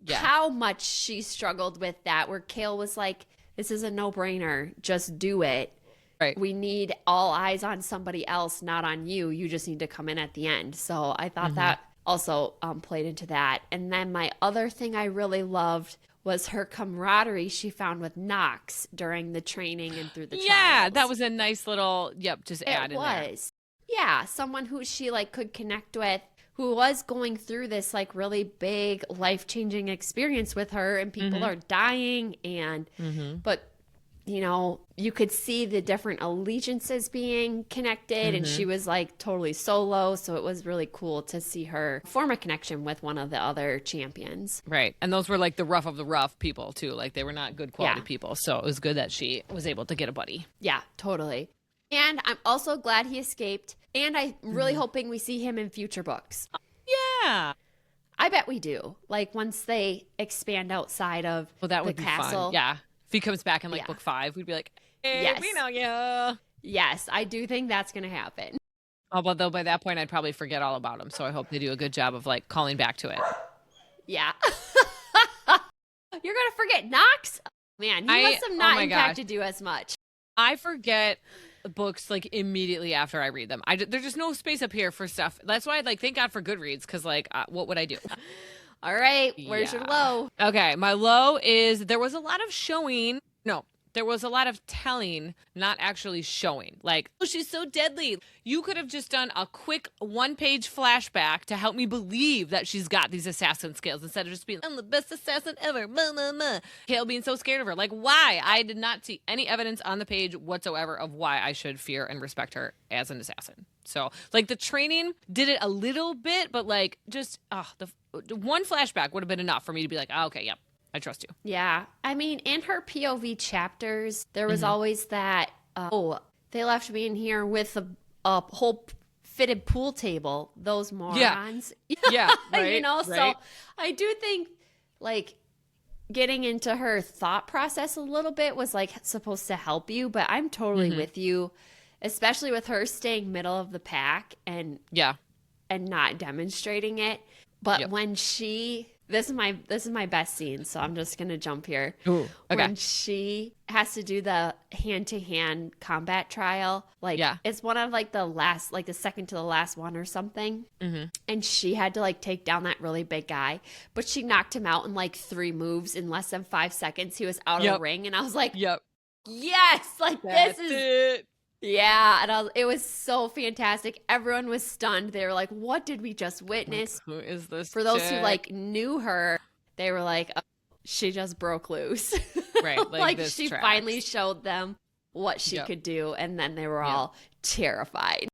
Yeah. How much she struggled with that, where Kale was like, this is a no-brainer. Just do it. Right. We need all eyes on somebody else, not on you. You just need to come in at the end. So I thought that also played into that. And then my other thing I really loved was her camaraderie she found with Knox during the training and through the trials. That was a nice little, just add in there. It was. Yeah, someone who she like could connect with, who was going through this like really big life-changing experience with her, and people are dying and but you know, you could see the different allegiances being connected, and she was like totally solo. So it was really cool to see her form a connection with one of the other champions. Right. And those were like the rough of the rough people too. Like they were not good quality people. So it was good that she was able to get a buddy. Yeah, totally. And I'm also glad he escaped. And I'm really hoping we see him in future books. Yeah. I bet we do. Like once they expand outside of that would the be castle. Fun. Yeah. If he comes back in like book 5, we'd be like, hey, we know you. Yes, I do think that's going to happen. Oh, but though by that point, I'd probably forget all about him. So I hope they do a good job of like calling back to it. Yeah. You're going to forget Knox? Man, he must have not impacted you as much. I forget books like immediately after I read them. There's just no space up here for stuff. That's why I like thank God for Goodreads, because like what would I do? All right, where's your low? Okay, my low is there was a lot of showing. No, there was a lot of telling, not actually showing. Like, oh, she's so deadly. You could have just done a quick 1-page flashback to help me believe that she's got these assassin skills instead of just being, I'm the best assassin ever. Blah, blah, blah. Kale being so scared of her. Like, why? I did not see any evidence on the page whatsoever of why I should fear and respect her as an assassin. So, like, the training did it a little bit, but, like, just the one flashback would have been enough for me to be like, oh, okay, yep, I trust you. Yeah. I mean, in her POV chapters, there was always that, they left me in here with a whole fitted pool table. Those morons. Yeah, right, you know, right. So I do think, like, getting into her thought process a little bit was, like, supposed to help you, but I'm totally with you, especially with her staying middle of the pack and and not demonstrating it. But when this is my best scene, so I'm just gonna jump here. Ooh, okay. When she has to do the hand-to-hand combat trial, it's one of like the last, like the second to the last one or something, and she had to like take down that really big guy, but she knocked him out in like 3 moves in less than 5 seconds. He was out of the ring, and I was like, yes, like That's this is it. Yeah, and it was so fantastic. Everyone was stunned. They were like, what did we just witness? Like, who is this For those chick? who like knew her, they were like, oh, she just broke loose. Right. Like this she tracks. finally showed them what she could do, and then they were all terrified.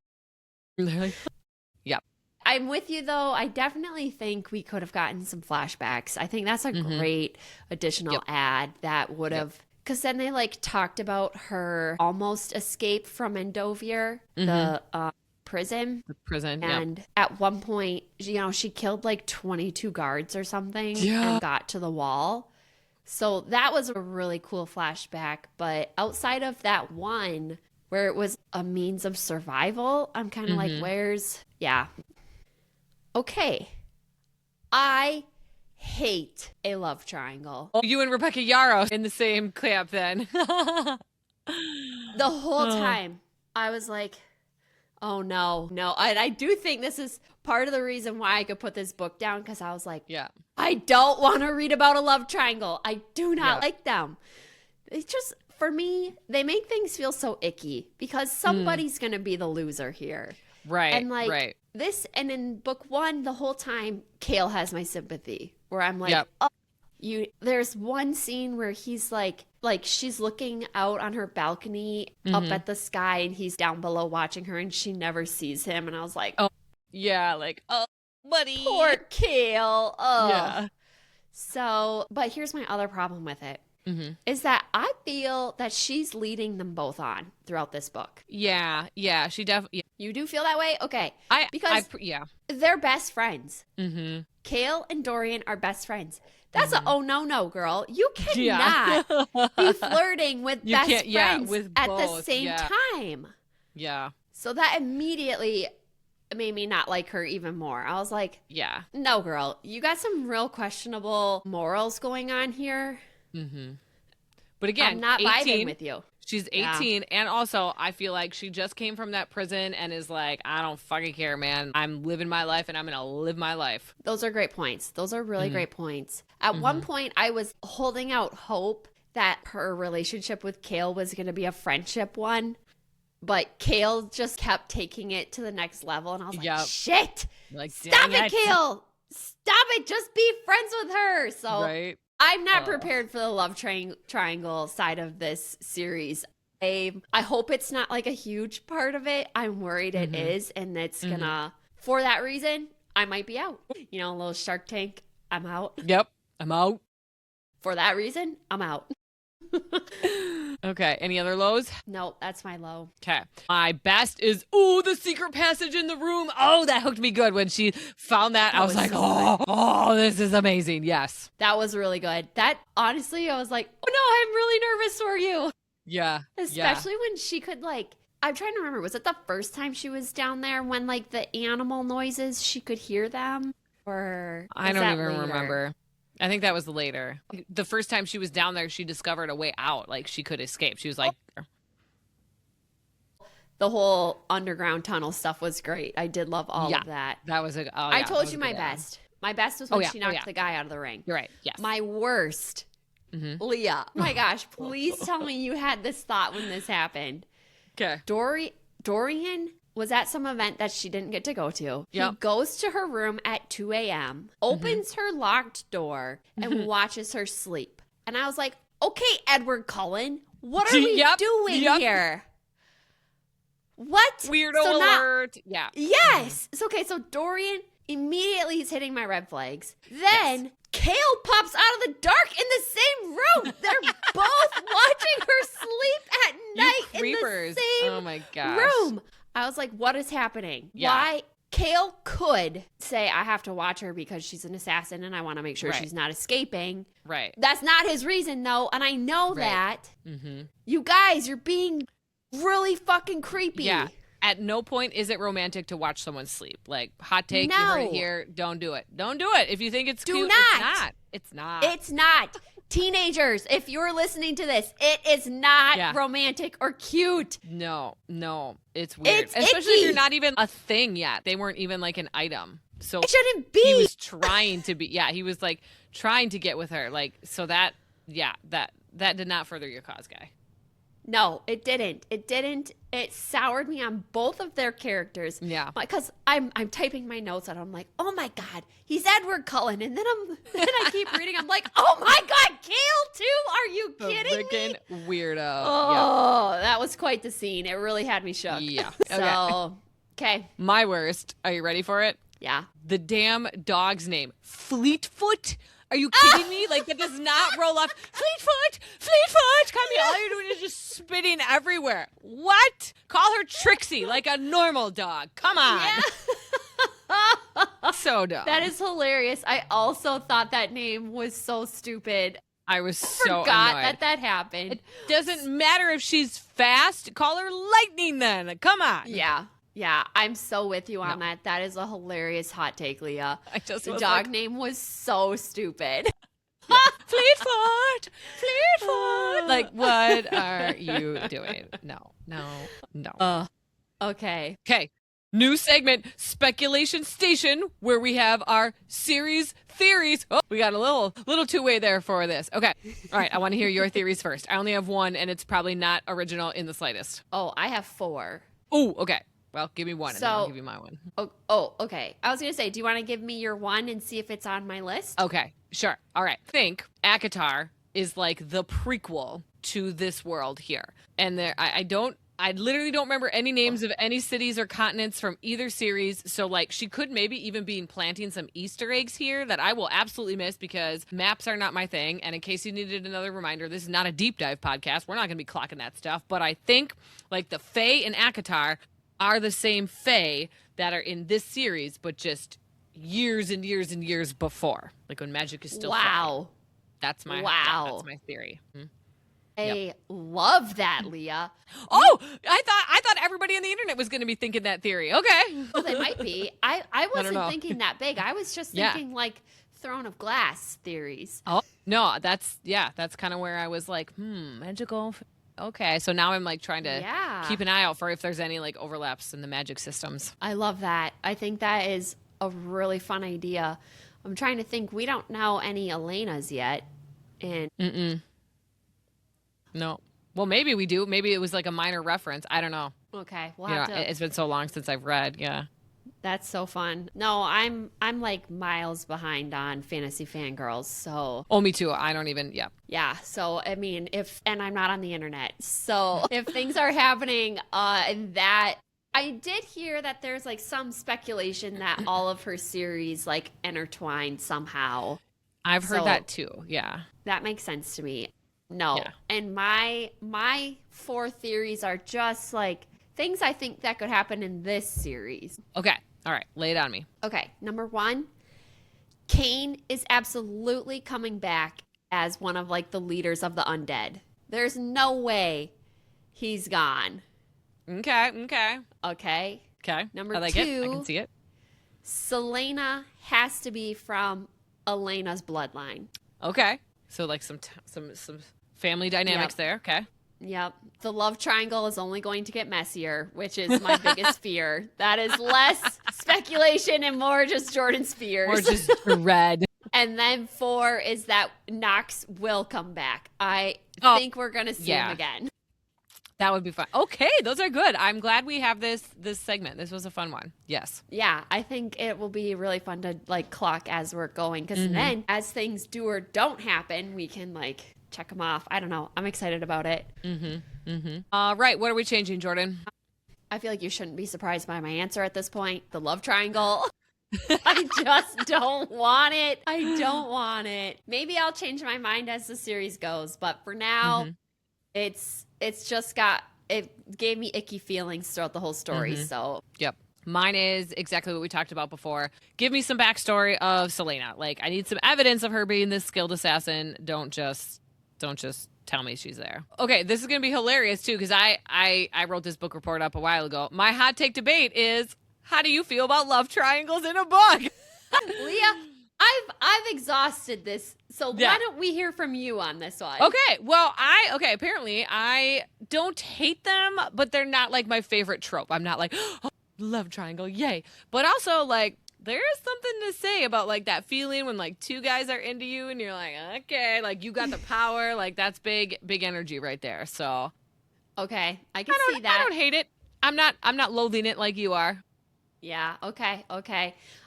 Yep. I'm with you, though. I definitely think we could have gotten some flashbacks. I think that's a great additional ad that would have... Because then they like talked about her almost escape from Endovier, the prison. The prison, and at one point, she killed like 22 guards or something and got to the wall. So that was a really cool flashback. But outside of that one, where it was a means of survival, I'm kind of like, where's... Yeah. Okay. I hate a love triangle. Oh, you and Rebecca Yarros in the same camp then. The whole time I was like, oh no. And I do think this is part of the reason why I could put this book down, because I was like, I don't want to read about a love triangle. I do not like them. It's just, for me, they make things feel so icky because somebody's going to be the loser here. Right. And like this, and in book 1, the whole time, Cale has my sympathy. Where I'm like, there's one scene where he's like she's looking out on her balcony up at the sky, and he's down below watching her, and she never sees him. And I was like, oh, buddy. Poor Cale. Oh. Yeah. So, but here's my other problem with it. Is that I feel that she's leading them both on throughout this book. Yeah, she definitely... You do feel that way? Okay. Because they're best friends. Cale and Dorian are best friends. That's a no, girl. You cannot be flirting with best friends at the same time. Yeah. So that immediately made me not like her even more. I was like, no, girl. You got some real questionable morals going on here. But again, I'm not 18, vibing with you. She's 18, and also I feel like she just came from that prison and is like, I don't fucking care, man. I'm living my life, and I'm gonna live my life. Those are great points. Those are really great points. At one point, I was holding out hope that her relationship with Cale was gonna be a friendship one, but Cale just kept taking it to the next level, and I was like, shit! Like, stop it, Cale! Stop it! Just be friends with her! So I'm not prepared for the love triangle side of this series. I hope it's not like a huge part of it. I'm worried it is, and it's gonna, for that reason, I might be out. A little Shark Tank, I'm out. Yep, I'm out. For that reason, I'm out. Okay, any other lows? No, that's my low. Okay. My best is, the secret passage in the room. Oh, that hooked me good when she found that. I was like, so this is amazing. Yes. That was really good. That, honestly, I was like, oh no, I'm really nervous for you. Yeah. Especially when she could I'm trying to remember, was it the first time she was down there when the animal noises, she could hear them? Or I don't even remember. I think that was later. The first time she was down there, she discovered a way out. Like, she could escape. She was like... The whole underground tunnel stuff was great. I did love all of that. That was I told you my best. My best was when she knocked the guy out of the ring. You're right. Yes. My worst, Leah. My gosh, please tell me you had this thought when this happened. Okay. Dorian was at some event that she didn't get to go to. Yep. He goes to her room at 2 a.m., opens her locked door, and watches her sleep. And I was like, okay, Edward Cullen, what are we doing here? What? Weirdo alert. Yes. It's okay. So Dorian immediately is hitting my red flags. Then Cale pops out of the dark in the same room. They're both watching her sleep at night in the same room. I was like, what is happening? Yeah. Why? Cale could say, I have to watch her because she's an assassin and I want to make sure she's not escaping. Right. That's not his reason, though. And I know that. You guys, you're being really fucking creepy. Yeah. at no point is it romantic to watch someone sleep. Like, hot take, you No. heard it here. Don't do it. Don't do it. If you think it's Do cute, not. It's not. It's not. Teenagers, if you're listening to this, it is not romantic or cute. No, it's weird. It's especially icky. if you're not even a thing yet. They weren't even like an item. So It shouldn't be. he was trying to be. Yeah, he was like trying to get with her. Like, so that did not further your cause, guy. No, it didn't. It didn't. It soured me on both of their characters. Yeah. Because I'm typing my notes and I'm like, oh my God, he's Edward Cullen. And then I keep reading. I'm like, oh my God, Kale too? Are you kidding me? Freaking weirdo. Oh, that was quite the scene. It really had me shook. Yeah. So, okay. My worst. Are you ready for it? Yeah. The damn dog's name. Fleetfoot? Are you kidding me? Like, that does not roll off. Fleetfoot! Camille, all you're doing is just spitting everywhere. What? Call her Trixie, like a normal dog. Come on. Yeah. So dumb. That is hilarious. I also thought that name was so stupid. I was I so forgot annoyed. that happened. It doesn't matter if she's fast. Call her Lightning then. Come on. Yeah, I'm so with you on that. That is a hilarious hot take, Leah. The dog name was so stupid. Fleetfoot. Like, what are you doing? No. Okay. Okay. New segment, Speculation Station, where we have our series theories. Oh, we got a little two-way there for this. Okay. All right. I want to hear your theories first. I only have one, and it's probably not original in the slightest. Oh, I have 4. Oh, okay. Well, give me one, and then I'll give you my one. Oh, okay. I was going to say, do you want to give me your one and see if it's on my list? Okay, sure. All right. I think ACOTAR is like the prequel to this world here. And I literally don't remember any names of any cities or continents from either series. So, like, she could maybe even be planting some Easter eggs here that I will absolutely miss because maps are not my thing. And in case you needed another reminder, this is not a deep dive podcast. We're not going to be clocking that stuff. But I think, like, the Fae and ACOTAR are the same Fae that are in this series, but just years and years and years before, like when magic is still flying. That's my theory. I love that, Leah. Oh, I thought everybody on the internet was going to be thinking that theory. Okay, well, they might be. I wasn't thinking that big. I was just thinking like Throne of Glass theories. Oh no, that's kind of where I was like, magical. Okay, so now I'm like trying to keep an eye out for if there's any like overlaps in the magic systems. I love that. I think that is a really fun idea. I'm trying to think. We don't know any Elenas yet. And no. Well, maybe we do. Maybe it was like a minor reference. I don't know. Okay, we'll have to. It's been so long since I've read. Yeah. That's so fun. No, I'm like miles behind on Fantasy Fangirls, so. Oh, me too. I don't even, Yeah, so, I mean, and I'm not on the internet, so if things are happening in that, I did hear that there's like some speculation that all of her series like intertwined somehow. I've heard that too, yeah. That makes sense to me. No, and my 4 theories are just like things I think that could happen in this series. Okay. All right. Lay it on me. Okay. Number 1, Cain is absolutely coming back as one of like the leaders of the undead. There's no way he's gone. Okay. Number I like 2, it. I can see it. Selena has to be from Elena's bloodline. Okay. So like some family dynamics there. Okay. Yep. The love triangle is only going to get messier, which is my biggest fear. That is less speculation and more just Jordan's fears. Or just red. And then 4 is that Knox will come back. I think we're going to see him again. That would be fun. Okay, those are good. I'm glad we have this segment. This was a fun one. Yes. Yeah, I think it will be really fun to like clock as we're going because then as things do or don't happen, we can like check them off. I don't know. I'm excited about it. Right. What are we changing, Jordan? I feel like you shouldn't be surprised by my answer at this point. The love triangle. I just don't want it. I don't want it. Maybe I'll change my mind as the series goes, but for now, it's just it gave me icky feelings throughout the whole story. So yep. Mine is exactly what we talked about before. Give me some backstory of Selena. Like, I need some evidence of her being this skilled assassin. Don't just tell me she's there. Okay, this is going to be hilarious, too, because I wrote this book report up a while ago. My hot take debate is, how do you feel about love triangles in a book? Leah, I've exhausted this, so why don't we hear from you on this one? Okay, well, apparently I don't hate them, but they're not like my favorite trope. I'm not like, oh, love triangle, yay. But also, like, there is something to say about, like, that feeling when, like, two guys are into you and you're like, okay, like, you got the power. Like, that's big energy right there. So, okay, I can see that. I don't hate it. I'm not loathing it like you are. Yeah, okay.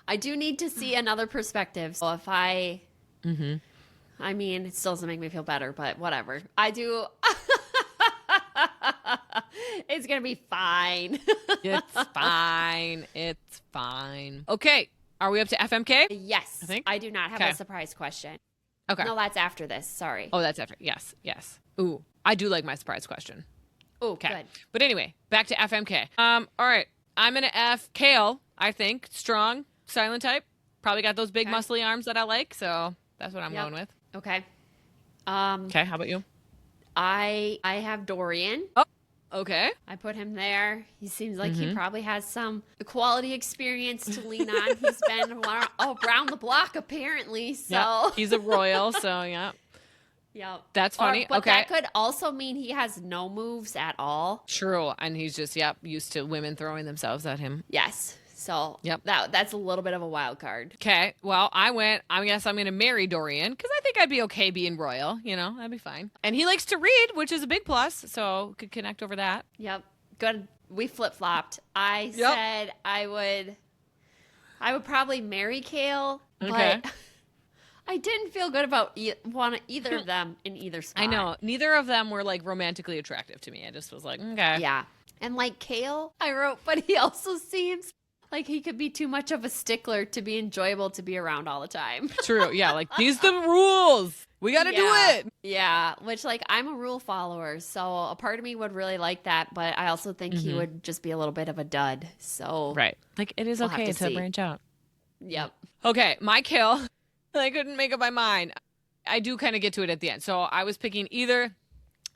I do need to see another perspective. So if I mean, it still doesn't make me feel better, but whatever. I do. It's going to be fine. It's fine. Okay. Are we up to FMK? Yes. I do not have a surprise question. Okay. No, that's after this. Sorry. Oh, that's after. Yes. Ooh, I do like my surprise question. Oh, good. But anyway, back to FMK. All right. I'm going to F Kale, I think. Strong, silent type. Probably got those big muscly arms that I like, so that's what I'm going with. Okay. Okay, how about you? I have Dorian. Oh, okay. I put him there. He seems like he probably has some quality experience to lean on. He's been around the block, apparently, so. Yep. He's a royal, so yeah. Yep. That's funny. But that could also mean he has no moves at all. True. And he's just, used to women throwing themselves at him. Yes. So that's a little bit of a wild card. Okay. Well, I guess I'm going to marry Dorian because I think I'd be okay being royal. You know, that'd be fine. And he likes to read, which is a big plus. So could connect over that. Yep. Good. We flip-flopped. I said I would probably marry Kale. Okay. But I didn't feel good about either of them in either spot. I know. Neither of them were, like, romantically attractive to me. I just was like, okay. Yeah. And, like, Kale, I wrote, but he also seems like he could be too much of a stickler to be enjoyable to be around all the time. True. Yeah. Like, these are the rules. We got to do it. Yeah. Which, like, I'm a rule follower. So a part of me would really like that. But I also think he would just be a little bit of a dud. So. Right. Like, it is okay to branch out. Yep. Okay. My kill. I couldn't make up my mind. I do kind of get to it at the end. So I was picking either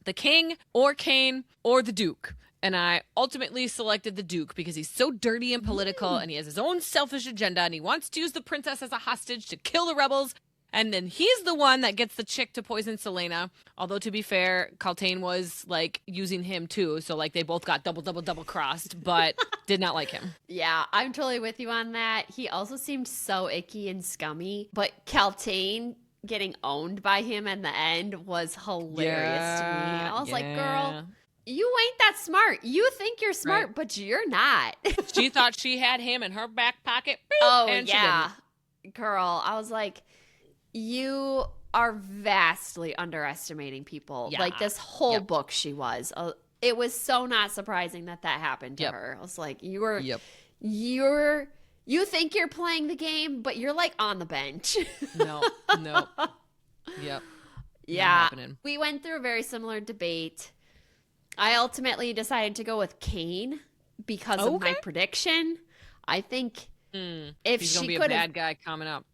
the king or Kane or the duke. And I ultimately selected the duke because he's so dirty and political and he has his own selfish agenda and he wants to use the princess as a hostage to kill the rebels. And then he's the one that gets the chick to poison Selena. Although, to be fair, Kaltain was, like, using him, too. So, like, they both got double crossed, but did not like him. Yeah, I'm totally with you on that. He also seemed so icky and scummy. But Kaltain getting owned by him in the end was hilarious to me. I was like, girl, you ain't that smart. You think you're smart, but you're not. She thought she had him in her back pocket. And yeah. Girl, I was like, you are vastly underestimating people. Yeah. Like this whole book she was. It was so not surprising that happened to her. I was like, you think you're playing the game, but you're like on the bench. No. Yep. Yeah. We went through a very similar debate. I ultimately decided to go with Kane because of my prediction. I think if he's she gonna be a bad guy coming up.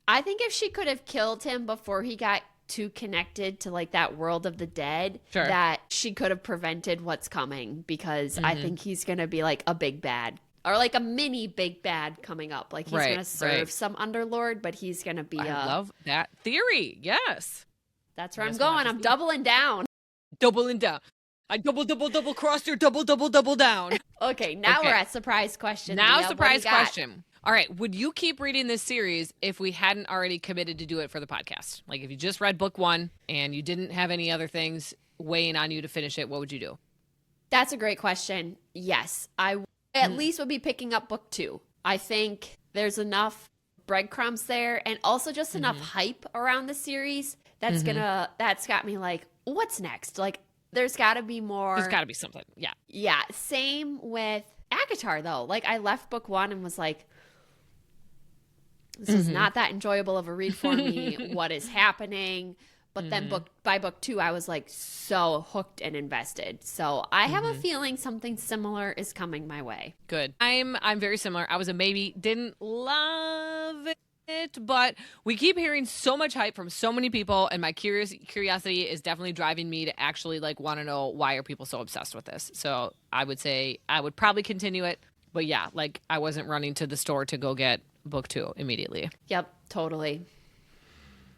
I think if she could have killed him before he got too connected to like that world of the dead, that she could have prevented what's coming because I think he's going to be like a big bad or like a mini big bad coming up. Like he's going to serve some underlord, but he's going to be I love that theory. Yes. That's where I'm going. I'm doubling down. Doubling down. I double crossed your double down. Okay, now we're at surprise question. Now Leah, surprise question. All right, would you keep reading this series if we hadn't already committed to do it for the podcast? Like if you just read book 1 and you didn't have any other things weighing on you to finish it, what would you do? That's a great question. Yes, I at least would be picking up book 2. I think there's enough breadcrumbs there and also just enough hype around the series that's got me like, what's next? Like there's got to be more. There's got to be something. Yeah. Yeah. Same with Akatar, though. Like, I left book 1 and was like, this is not that enjoyable of a read for me. What is happening? But then by book 2, I was like so hooked and invested. So I have a feeling something similar is coming my way. Good. I'm very similar. I was a maybe. Didn't love it, but we keep hearing so much hype from so many people, and my curiosity is definitely driving me to actually like want to know why are people so obsessed with this. So I would say I would probably continue it, but yeah, like I wasn't running to the store to go get book 2 immediately. Yep, totally.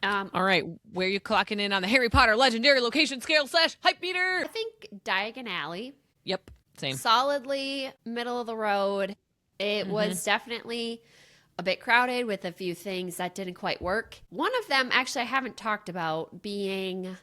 All right, where are you clocking in on the Harry Potter legendary location scale / hype meter? I think Diagon Alley. Yep, same. Solidly middle of the road. It was definitely a bit crowded with a few things that didn't quite work. One of them, actually, I haven't talked about, being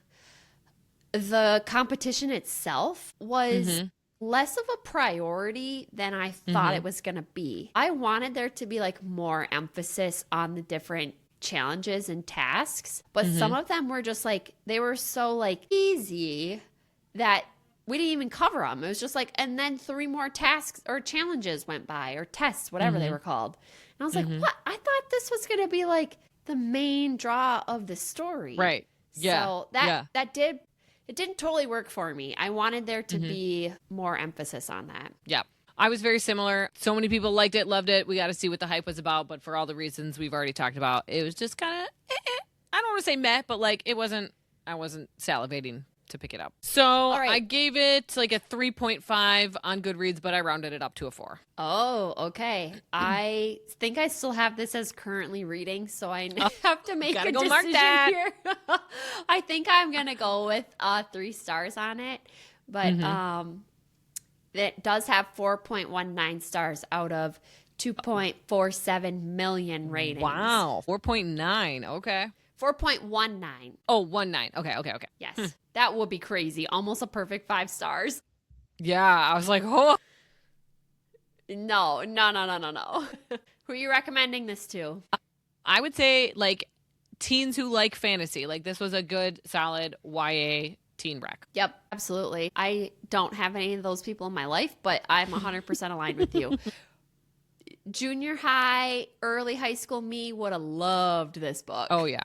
the competition itself was less of a priority than I thought it was going to be. I wanted there to be like more emphasis on the different challenges and tasks, but some of them were just like, they were so like easy that we didn't even cover them. It was just like, and then 3 more tasks or challenges went by, or tests, whatever they were called. And I was like, what? I thought this was going to be like the main draw of the story. Right. Yeah. So that didn't totally work for me. I wanted there to be more emphasis on that. Yeah. I was very similar. So many people liked it, loved it. We got to see what the hype was about. But for all the reasons we've already talked about, it was just kind of, I don't want to say meh, but like I wasn't salivating to pick it up. So I gave it like a 3.5 on Goodreads, but I rounded it up to a 4. Oh, okay. I think I still have this as currently reading, so I have to make a decision here. I think I'm going to go with 3 stars on it, but it does have 4.19 stars out of 2.47 million ratings. Wow. 4.9. Okay. 4.19. Oh, 19. Okay. Yes. That would be crazy. Almost a perfect 5 stars. Yeah. I was like, oh. No. Who are you recommending this to? I would say like teens who like fantasy. Like this was a good, solid YA teen rec. Yep, absolutely. I don't have any of those people in my life, but I'm 100% aligned with you. Junior high, early high school me would have loved this book. Oh yeah,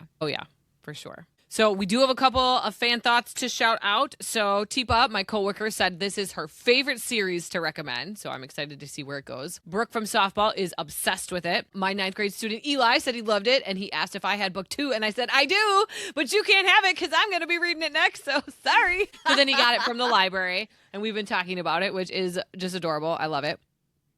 for sure. So we do have a couple of fan thoughts to shout out. So Teepa, my coworker, said this is her favorite series to recommend. So I'm excited to see where it goes. Brooke from softball is obsessed with it. My 9th grade student Eli said he loved it, and he asked if I had book 2, and I said I do, but you can't have it because I'm going to be reading it next. So sorry. So then he got it from the library, and we've been talking about it, which is just adorable. I love it.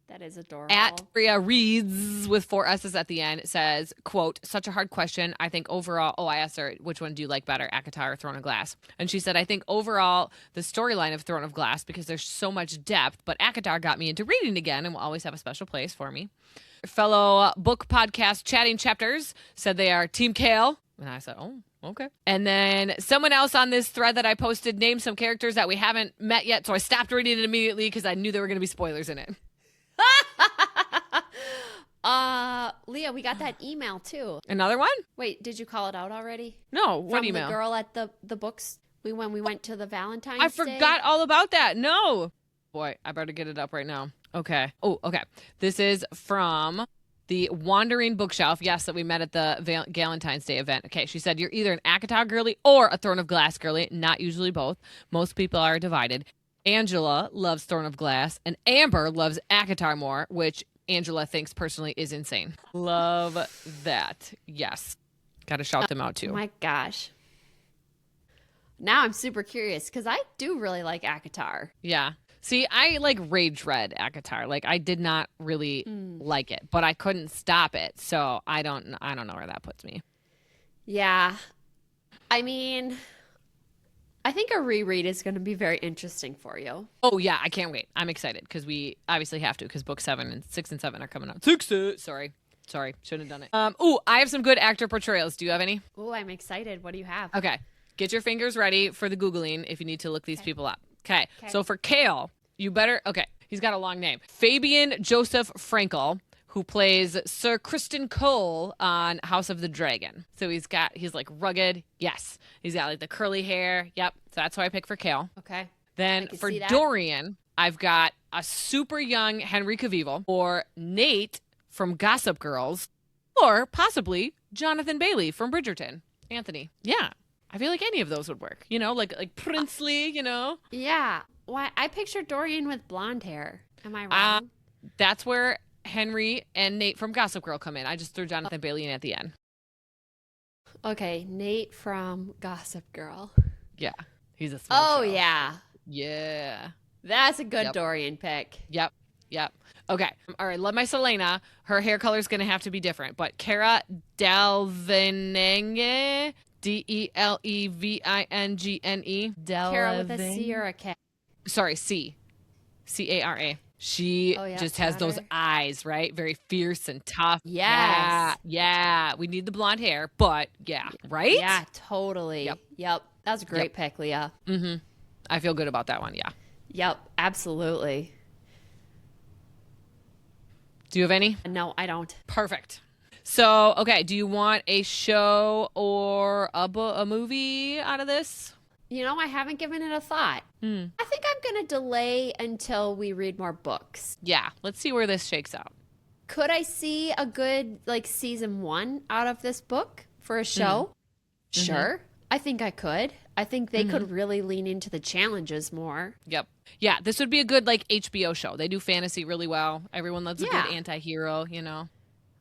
That is adorable. At Bria Reads with 4 S's at the end says, quote, such a hard question. I think overall, I asked her, which one do you like better, ACOTAR or Throne of Glass? And she said, I think overall the storyline of Throne of Glass, because there's so much depth, but ACOTAR got me into reading again and will always have a special place for me. Fellow book podcast Chatting Chapters said they are Team Kale. And I said, oh, okay. And then someone else on this thread that I posted named some characters that we haven't met yet, so I stopped reading it immediately because I knew there were going to be spoilers in it. Leah, we got that email too. Another one? Wait, did you call it out already? No, what From email? The girl at the books when we went to the Valentine's I Day. forgot all about that. No. Boy, I better get it up right now. Okay. Oh, okay. This is from the Wandering Bookshelf. Yes, that we met at the Valentine's Day event. Okay, she said, you're either an ACOTAR girly or a Throne of Glass girly. Not usually both. Most people are divided. Angela loves Throne of Glass, and Amber loves ACOTAR more, which Angela thinks personally is insane. Love that. Yes. Got to shout them out too. Oh my gosh. Now I'm super curious because I do really like ACOTAR. Yeah. See, I like rage read ACOTAR. Like I did not really like it, but I couldn't stop it. So I don't know where that puts me. Yeah. I mean, I think a reread is going to be very interesting for you. Oh, yeah. I can't wait. I'm excited because we obviously have to because book 6 and 7 are coming out. Sorry. Shouldn't have done it. I have some good actor portrayals. Do you have any? Oh, I'm excited. What do you have? Okay. Get your fingers ready for the Googling if you need to look these people up. Okay. So for Kale, you better. Okay. He's got a long name. Fabian Joseph Frankel, who plays Sir Criston Cole on House of the Dragon. So he's like rugged. Yes. He's got like the curly hair. Yep. So that's who I pick for Kale. Okay. Then for Dorian, I've got a super young Henry Cavill or Nate from Gossip Girls or possibly Jonathan Bailey from Bridgerton. Anthony. Yeah. I feel like any of those would work. You know, like princely, you know? Yeah. Why? I pictured Dorian with blonde hair. Am I wrong? That's where Henry and Nate from Gossip Girl come in. I just threw Jonathan Bailey in at the end. Okay, Nate from Gossip Girl. Yeah, he's a smart show. Yeah. Yeah. That's a good Dorian pick. Yep. Okay. All right, Love My Selena. Her hair color is going to have to be different. But Cara Delevingne, Delevingne. Cara with a C or a K? Sorry, C. C-A-R-A. She just has those eyes, right? Very fierce and tough. Yes. Yeah. We need the blonde hair, but right? Yeah, totally. Yep. That's a great pick, Leah. Mm-hmm. I feel good about that one, yeah. Yep, absolutely. Do you have any? No, I don't. Perfect. So, okay, do you want a show or a movie out of this? I haven't given it a thought. I think I'm going to delay until we read more books. Yeah, let's see where this shakes out. Could I see a good, season 1 out of this book for a show? Sure. I think I could. I think they could really lean into the challenges more. Yep. Yeah, this would be a good, HBO show. They do fantasy really well. Everyone loves a good anti-hero, I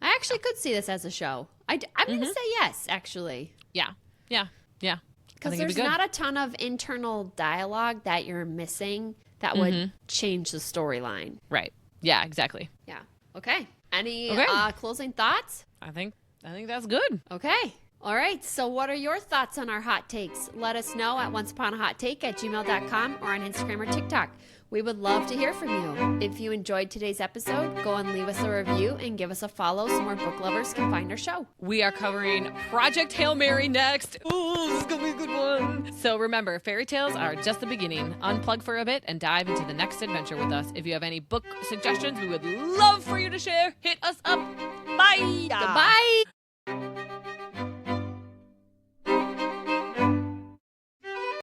actually could see this as a show. I'm going to say yes, actually. Yeah. Because there's not a ton of internal dialogue that you're missing that would change the storyline. Right. Yeah, exactly. Yeah. Okay. Any closing thoughts? I think that's good. Okay. All right. So what are your thoughts on our hot takes? Let us know at Once.Upon.A.Hot.Take@gmail.com or on Instagram or TikTok. We would love to hear from you. If you enjoyed today's episode, go and leave us a review and give us a follow so more book lovers can find our show. We are covering Project Hail Mary next. Ooh, this is going to be a good one. So remember, fairy tales are just the beginning. Unplug for a bit and dive into the next adventure with us. If you have any book suggestions, we would love for you to share. Hit us up. Bye. Goodbye.